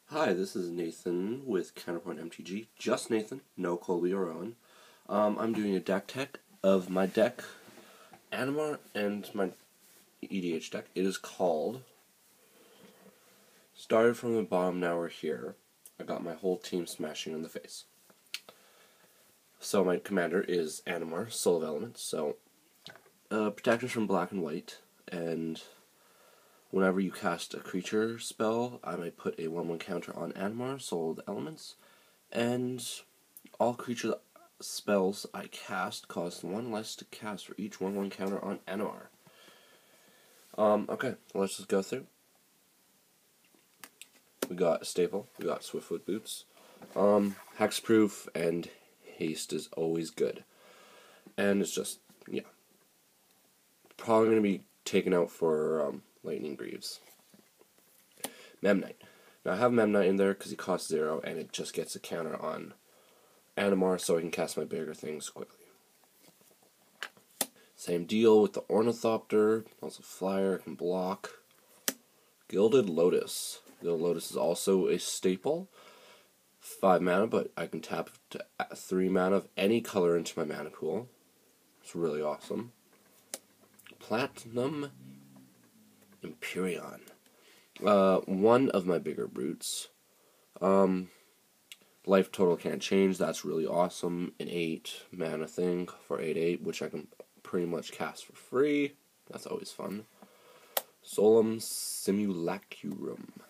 Hi, this is Nathan with Counterpoint MTG. Just Nathan, no Colby or Owen. I'm doing a deck tech of my deck, Animar, and my EDH deck. It is called Started from the bottom, now we're here. I got my whole team smashing in the face. So my commander is Animar, Soul of Elements. So protectors from black and white, and whenever you cast a creature spell, I might put a 1/1 counter on Animar, Soul of the Elements, and all creature spells I cast cost 1 less to cast for each 1/1 counter on Animar. Okay, let's just go through. We got a staple, we got Swiftfoot Boots. Hexproof and haste is always good. And it's just, yeah. Probably going to be taken out for Lightning Greaves. Memnite. Now I have Memnite in there because he costs 0 and it just gets a counter on Animar so I can cast my bigger things quickly. Same deal with the Ornithopter, also flyer, can block. Gilded Lotus. Gilded Lotus is also a staple. 5 mana, but I can tap to 3 mana of any color into my mana pool. It's really awesome. Platinum Empyrean. One of my bigger brutes. Life total can't change, that's really awesome. An 8 mana thing for 8/8, which I can pretty much cast for free. That's always fun. Solemn Simulacrum.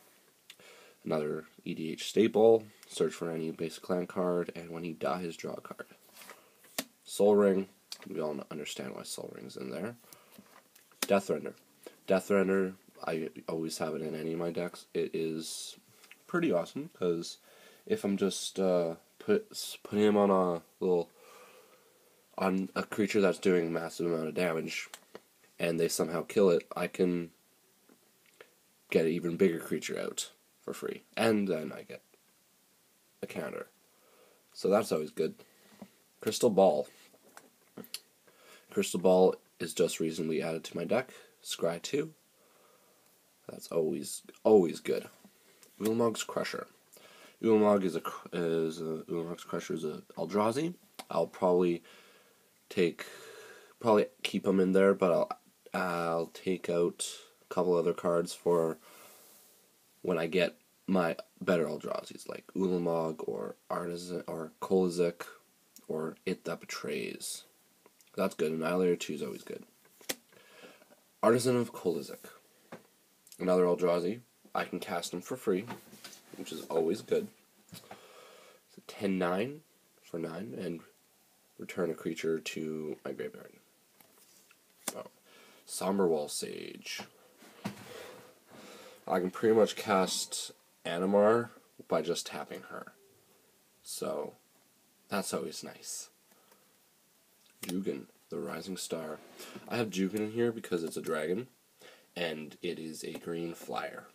Another EDH staple. Search for any basic land card, and when he dies, draw a card. Soul Ring. We all understand why Soul Ring's in there. Death Render. Death Render, I always have it in any of my decks. It is pretty awesome, because if I'm just putting him on a creature that's doing a massive amount of damage, and they somehow kill it, I can get an even bigger creature out for free, and then I get a counter. So that's always good. Crystal Ball. Crystal Ball is just recently added to my deck. Scry 2. That's always good. Ulamog's Crusher. Ulamog's Crusher is a Eldrazi. I'll probably keep him in there, but I'll take out a couple other cards for when I get my better Eldrazi's, like Ulamog or Artisan or Kolizik or It That Betrays. That's good. Annihilator 2 is always good. Artisan of Kolizik. Another Eldrazi. I can cast him for free, which is always good. It's a 10/9 for 9, and return a creature to my graveyard. Oh. Somberwall Sage. I can pretty much cast Animar by just tapping her. So, that's always nice. Jugan, the Rising Star. I have Jugan in here because it's a dragon, and it is a green flyer.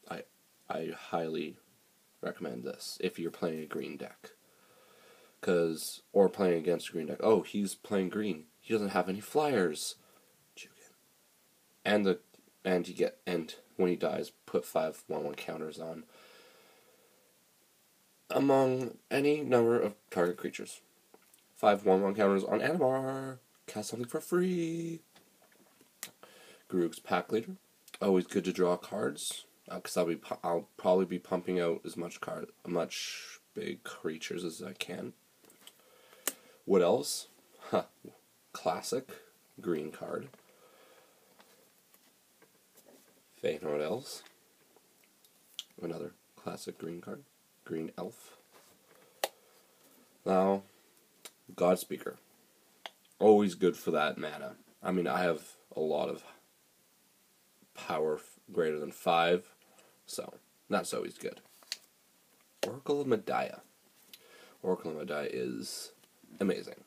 I highly recommend this if you're playing a green deck. Or playing against a green deck. Oh, he's playing green. He doesn't have any flyers. Jugan. And when he dies, put 5 1/1 counters on among any number of target creatures. 5 1/1 counters on Animar. Cast something for free. Groog's Pack Leader. Always good to draw cards, because I'll probably be pumping out as much big creatures as I can. What else? Classic green card. Feyenoord Elves. Another classic green card. Green Elf. Now, Godspeaker. Always good for that mana. I mean, I have a lot of power greater than 5, so that's always good. Oracle of Medaya. Oracle of Medaya is amazing,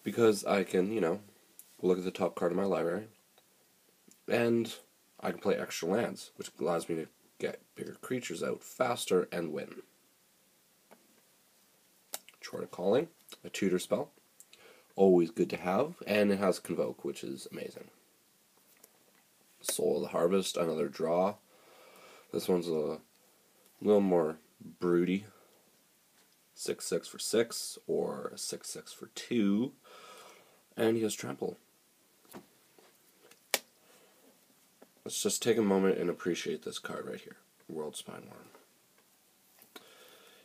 because I can, look at the top card of my library, and I can play extra lands, which allows me to get bigger creatures out faster and win. Chord of Calling, a tutor spell. Always good to have, and it has Convoke, which is amazing. Soul of the Harvest, another draw. This one's a A little more broody. 6/6 for 6, or 6/6 for 2. And he has trample. Let's just take a moment and appreciate this card right here. World Spineworm.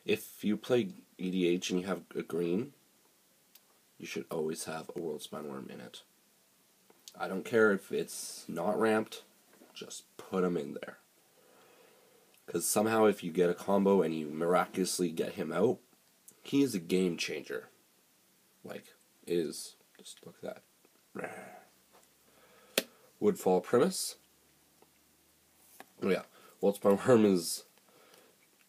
If you play EDH and you have a green, you should always have a World Spineworm in it. I don't care if it's not ramped, just put him in there. Because somehow if you get a combo and you miraculously get him out, he is a game changer. Like, just look at that. Woodfall Primus. Oh yeah, World Spineworm is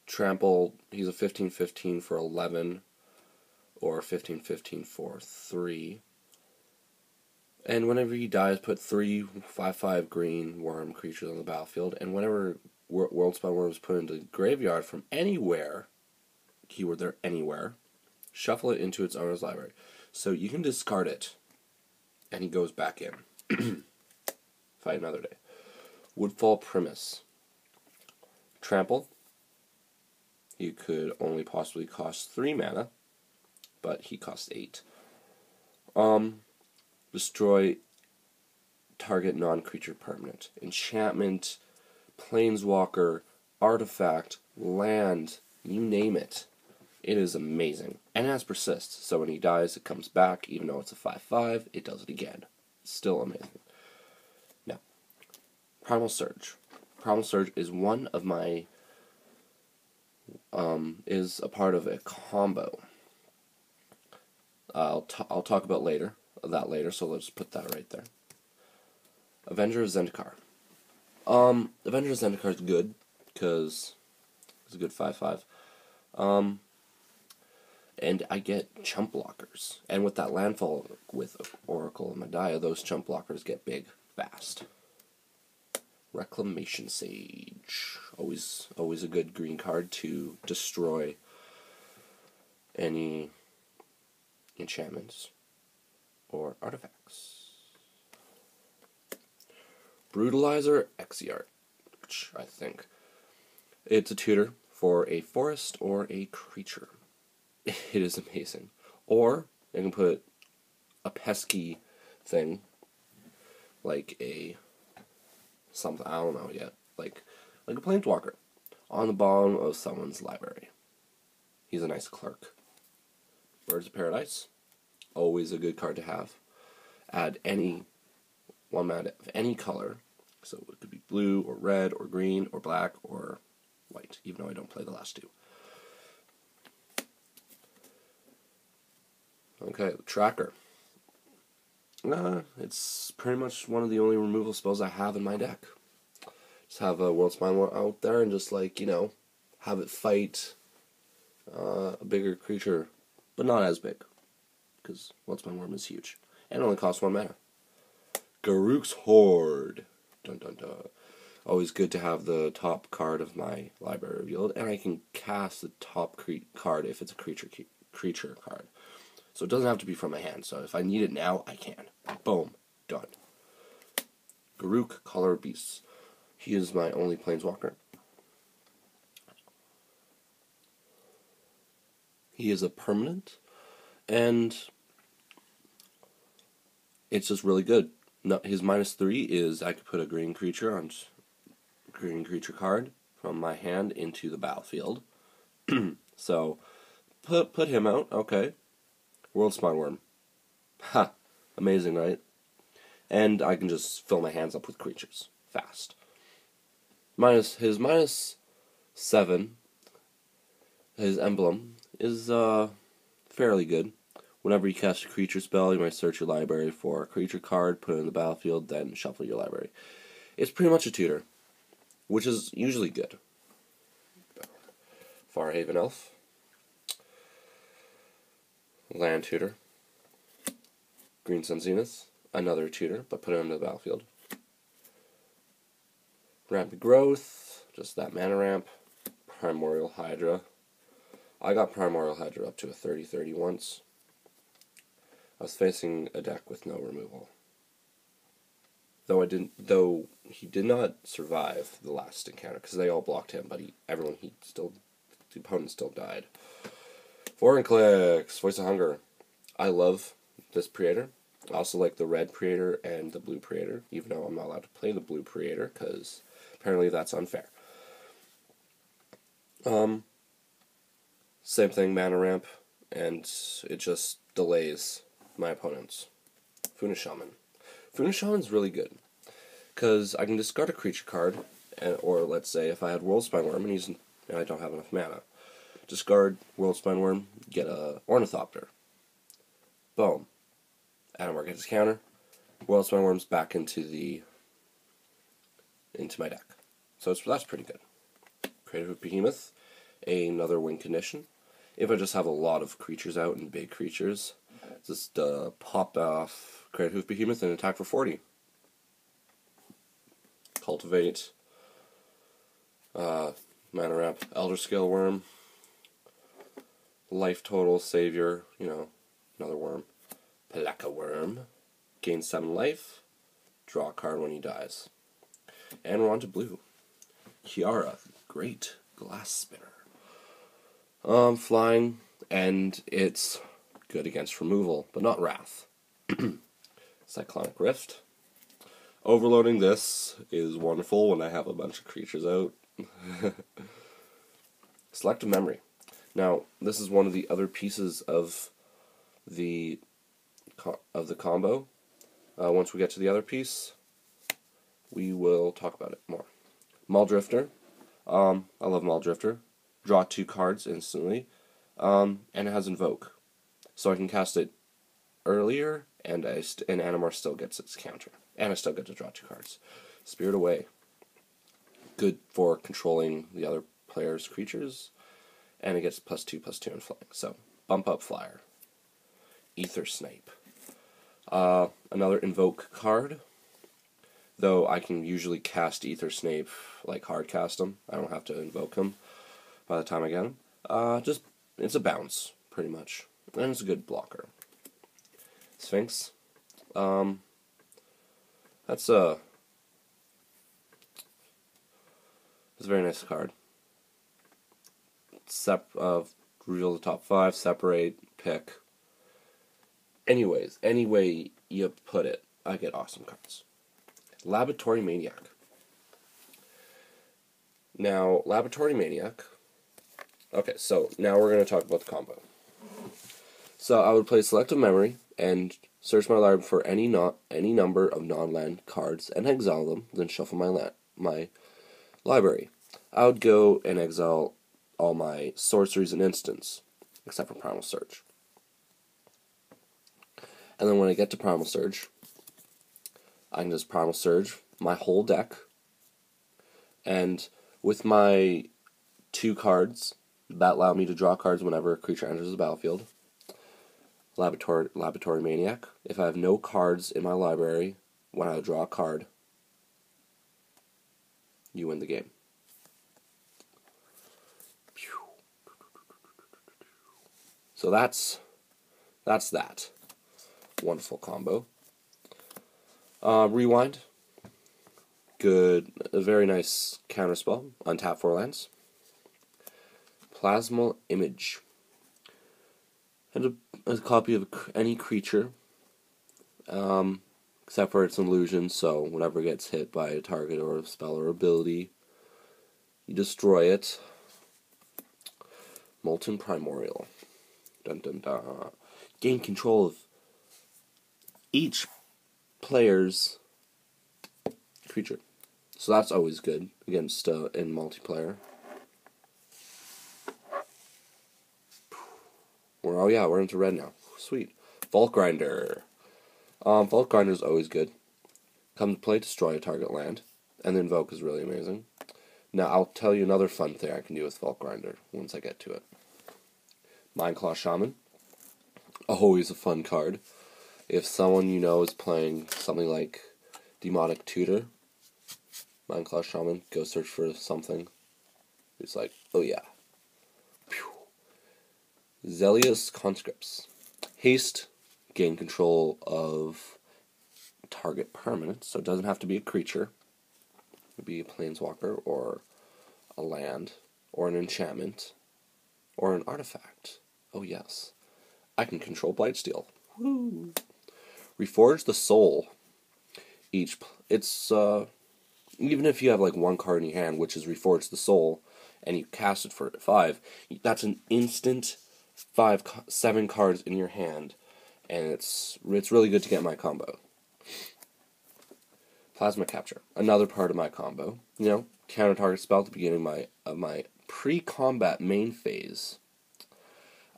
trample. He's a 15/15 for 11, or 15/15 for 3. And whenever he dies, put 3 5/5 green worm creatures on the battlefield, and whenever World Spineworm is put into the graveyard from anywhere, keyword there, anywhere, shuffle it into its owner's library. So you can discard it, and he goes back in. Fight another day. Woodfall Primus. Trample. He could only possibly cost 3 mana, but he costs 8. Destroy target non-creature permanent. Enchantment, planeswalker, artifact, land, you name it. It is amazing. And it has persist, so when he dies it comes back, even though it's a 5/5, it does it again. It's still amazing. Now, Primal Surge. Primal Surge is one of my, is a part of a combo. I'll talk about that later, so let's put that right there. Avenger of Zendikar. Avenger of Zendikar is good, because it's a good 5/5. And I get chump blockers. And with that landfall with Oracle and Medaya, those chump blockers get big fast. Reclamation Sage. Always a good green card to destroy any enchantments or artifacts. Brutalizer Exiart, I think. It's a tutor for a forest or a creature. It is amazing. Or you can put a pesky thing, like a something, I don't know yet, like a planeswalker, on the bottom of someone's library. He's a nice clerk. Birds of Paradise, always a good card to have. Add any one mana of any color, so it could be blue or red or green or black or white, even though I don't play the last two. Okay, Tracker. It's pretty much one of the only removal spells I have in my deck. Just have a World Spineworm out there and just, like, have it fight a bigger creature, but not as big, because World Spineworm is huge. And only costs 1 mana. Garruk's Horde. Dun dun dun. Always good to have the top card of my library revealed, and I can cast the top card if it's a creature card. So it doesn't have to be from my hand, so if I need it now, I can. Boom. Done. Garruk, Caller of Beasts. He is my only planeswalker. He is a permanent, and it's just really good. No, his -3 is I could put a green creature card from my hand into the battlefield. So put him out, okay. World Spineworm. Ha! Amazing, right? And I can just fill my hands up with creatures. Fast. His -7, his emblem, is fairly good. Whenever you cast a creature spell, you might search your library for a creature card, put it in the battlefield, then shuffle your library. It's pretty much a tutor, which is usually good. Farhaven Elf. Land tutor. Green Sun Zenith. Another tutor, but put it into the battlefield. Rapid Growth. Just that mana ramp. Primordial Hydra. I got Primordial Hydra up to a 30/30 once. I was facing a deck with no removal. Though he did not survive the last encounter because they all blocked him, but the opponent still died. Foreign clicks, Voice of Hunger. I love this Praetor. I also like the red Praetor and the blue Praetor, even though I'm not allowed to play the blue Praetor because apparently that's unfair. Same thing, mana ramp, and it just delays my opponents. Funa Shaman. Funa Shaman's really good because I can discard a creature card, or let's say if I had Worldspine Worm and I don't have enough mana, discard Worldspine Worm, get a Ornithopter. Boom. Animar gets his counter. Worldspine Worm's back into my deck. So that's pretty good. Creative Behemoth, another win condition. If I just have a lot of creatures out and big creatures, just pop off Creative Behemoth and attack for 40. Cultivate, mana ramp, Elder Scale Worm, life total, Savior, another worm. Pelaka Worm, gain 7 life, draw a card when he dies. And we're on to blue. Kiara, great glass spinner. Flying, and it's good against removal, but not Wrath. Cyclonic Rift. Overloading this is wonderful when I have a bunch of creatures out. Selective Memory. Now, this is one of the other pieces of the combo. Once we get to the other piece, we will talk about it more. Maul Drifter. I love Maul Drifter. Draw 2 cards instantly, and it has Invoke, so I can cast it earlier, and Animar still gets its counter, and I still get to draw 2 cards. Spirit Away. Good for controlling the other player's creatures, and it gets +2/+2 in flying, so bump up flyer. Ether Snipe. Another Invoke card, though I can usually cast Ether Snape, like hard cast him. I don't have to invoke him by the time I get him. It's a bounce, pretty much. And it's a good blocker. Sphinx. That's a very nice card. Reveal the top 5, separate, pick. Anyways, any way you put it, I get awesome cards. Laboratory Maniac. Now, Laboratory Maniac. Okay, so now we're going to talk about the combo. So I would play Selective Memory and search my library for any number of non-land cards and exile them, then shuffle my library. I would go and exile all my sorceries and instants, except for Primal Surge. And then when I get to Primal Surge, I can just Primal Surge my whole deck, and with my 2 cards that allow me to draw cards whenever a creature enters the battlefield. Laboratory Maniac. If I have no cards in my library, when I draw a card, you win the game. So that's that. Wonderful combo. Rewind. Good. A very nice counterspell. Untap 4 lands. Plasmal Image. And a copy of any creature, except for its illusion, so whenever it gets hit by a target or a spell or ability, you destroy it. Molten Primordial. Dun dun dun. Gain control of each player's creature. So that's always good against in multiplayer. We're into red now. Sweet. Vault Grinder. Vault Grinder is always good. Come to play, destroy a target land, and the Invoke is really amazing. Now I'll tell you another fun thing I can do with Vault Grinder once I get to it. Mindclaw Shaman. Always a fun card. If someone you know is playing something like Demonic Tutor, Mindclaw Shaman, go search for something. It's like, oh yeah. Zealous Conscripts. Haste, gain control of target permanent, so it doesn't have to be a creature. It could be a planeswalker, or a land, or an enchantment, or an artifact. Oh yes. I can control Blightsteel. Woo! Reforge the Soul. Even if you have like one card in your hand, which is Reforge the Soul, and you cast it for 5, that's an instant 7 cards in your hand, and it's really good to get my combo. Plasma Capture, another part of my combo. Counter target spell at the beginning of my pre-combat main phase.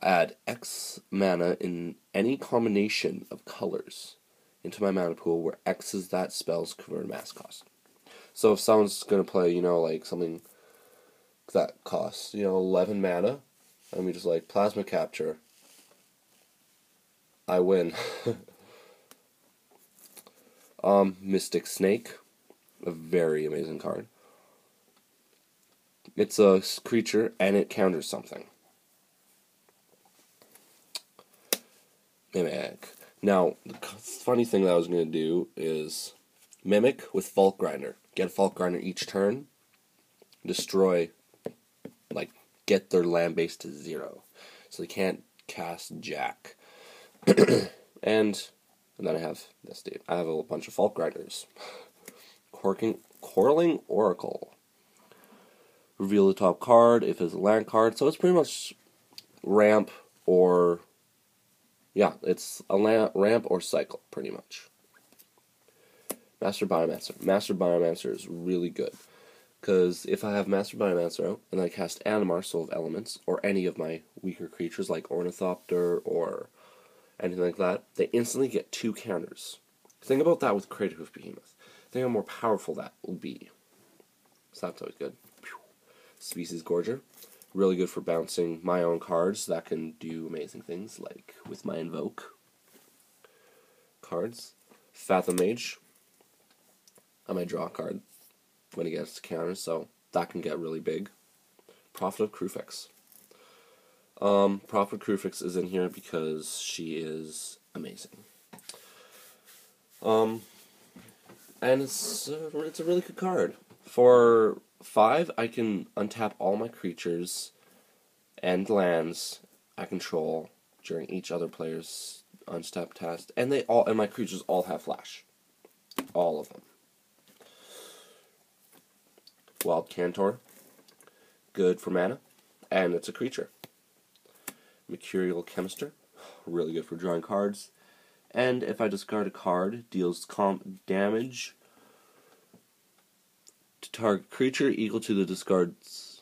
Add X mana in any combination of colors into my mana pool where X is that spell's converted mass cost. So if someone's going to play, like something that costs, 11 mana, and we just like Plasma Capture, I win. Mystic Snake, a very amazing card. It's a creature, and it counters something. Mimic. Now, the funny thing that I was going to do is Mimic with Fault Grinder. Get a Fault Grinder each turn. Destroy, get their land base to 0. So they can't cast Jack. And then I have this dude. I have a bunch of Fault Grinders. Quarreling Oracle. Reveal the top card if it's a land card. So it's pretty much ramp or... yeah, it's a ramp or cycle, pretty much. Master Biomancer. Master Biomancer is really good. Because if I have Master Biomancer out, and I cast Animar, Soul of Elements, or any of my weaker creatures like Ornithopter or anything like that, they instantly get 2 counters. Think about that with Crater Hoof Behemoth. Think how more powerful that will be. So that's always good. Species Gorger. Really good for bouncing my own cards that can do amazing things, like with my Invoke cards. Fathom Mage. I might draw a card when it gets to counters, so that can get really big. Prophet of Krufix. Prophet of Krufix is in here because she is amazing. And it's a really good card. For 5, I can untap all my creatures and lands I control during each other player's unstep test, and my creatures all have flash. All of them. Wild Cantor, good for mana, and it's a creature. Mercurial Chemister, really good for drawing cards, and if I discard a card, deals damage to target creature equal to the discard's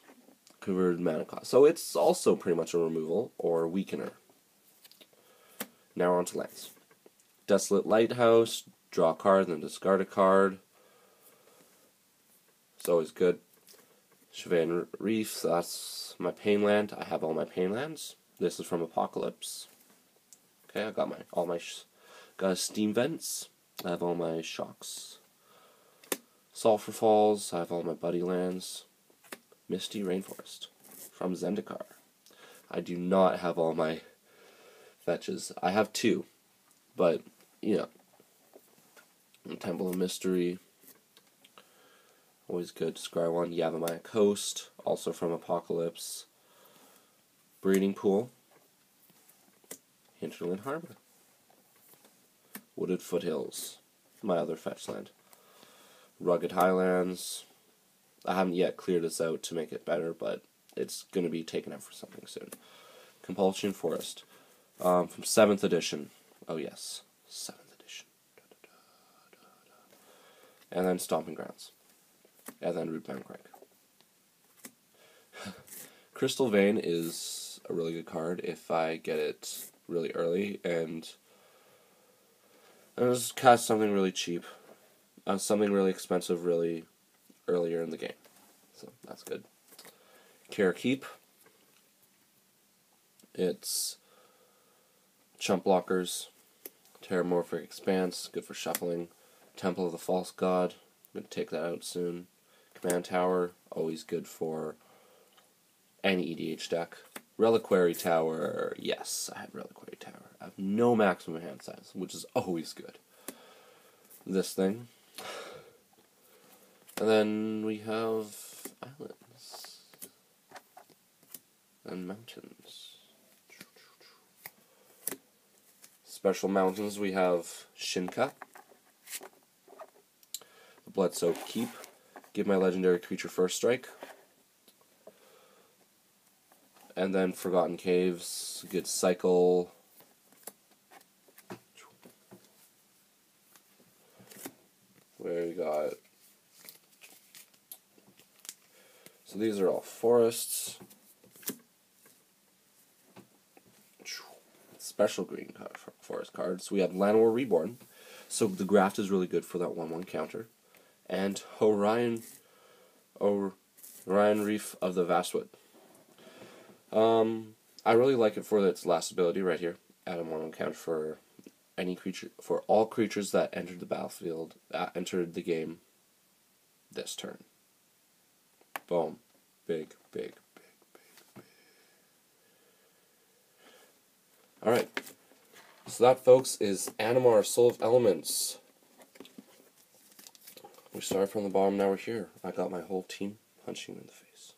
converted mana cost. So it's also pretty much a removal or weakener. Now on to lands. Desolate Lighthouse, draw a card, then discard a card. It's always good. Chevain Reef, that's my pain land. I have all my pain lands. This is from Apocalypse. Okay, I got got Steam Vents. I have all my Shocks. Sulphur Falls, I have all my Buddy lands. Misty Rainforest from Zendikar. I do not have all my fetches. I have 2, but, Temple of Mystery, always good. Scry 1, Yavimaya Coast, also from Apocalypse. Breeding Pool, Hinterland Harbor. Wooded Foothills, my other fetch land. Rugged Highlands. I haven't yet cleared this out to make it better, but it's going to be taken out for something soon. Compulsion Forest, from 7th edition. Oh yes, 7th edition. And then Stomping Grounds. And then Rootbound Crag. Crystal Vein is a really good card if I get it really early, and I'll just cast something really cheap. Something really expensive really earlier in the game. So that's good. Kara Keep. It's chump blockers. Terramorphic Expanse, good for shuffling. Temple of the False God, I'm going to take that out soon. Command Tower, always good for any EDH deck. Reliquary Tower, yes, I have Reliquary Tower. I have no maximum hand size, which is always good. this thing. And then we have islands and mountains. Special mountains, we have Shinka, the Blood-Soaked Keep, give my legendary creature first strike. And then Forgotten Caves, good cycle. Where we got... So these are all forests. Special green forest cards. We have Llanowar Reborn. So the graft is really good for that 1/1 counter. And Orion Reef of the Vastwood. I really like it for its last ability right here. Add a 1/1 counter for any creature, for all creatures that entered the battlefield, entered the game this turn. Boom. Big, big, big, big, big. Alright. So that, folks, is Animar Soul of Elements. We started from the bottom, now we're here. I got my whole team punching me in the face.